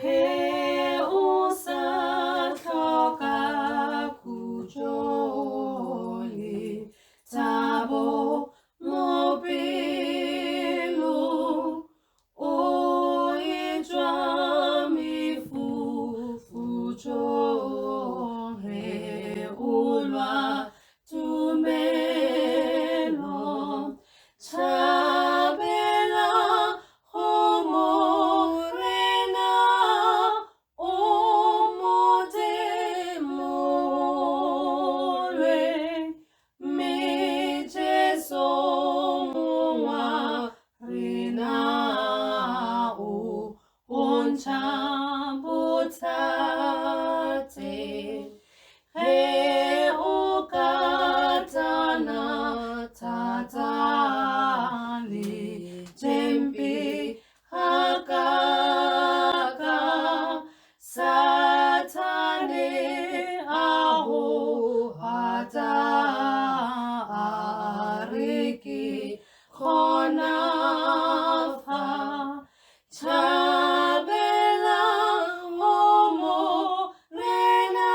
he o sa toka kujoli tabo mo pilu o ijwa mi fu jo he ulwa tumelo tabela homo rena omo demole me jeso moa rena o oncha botate he o katana tatali tempi hakaka satane aho hata ariki khonafa tabela homo rena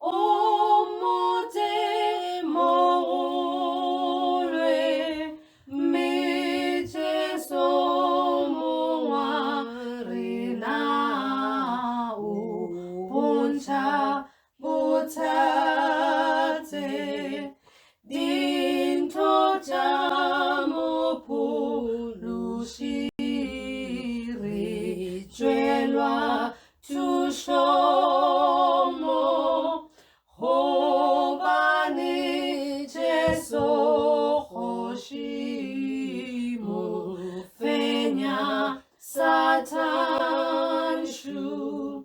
omo demole me jeso moa rena o poncha botate dinto jamo pulushire jelwa tushomo hobani jeso hoshimo fenya satan shu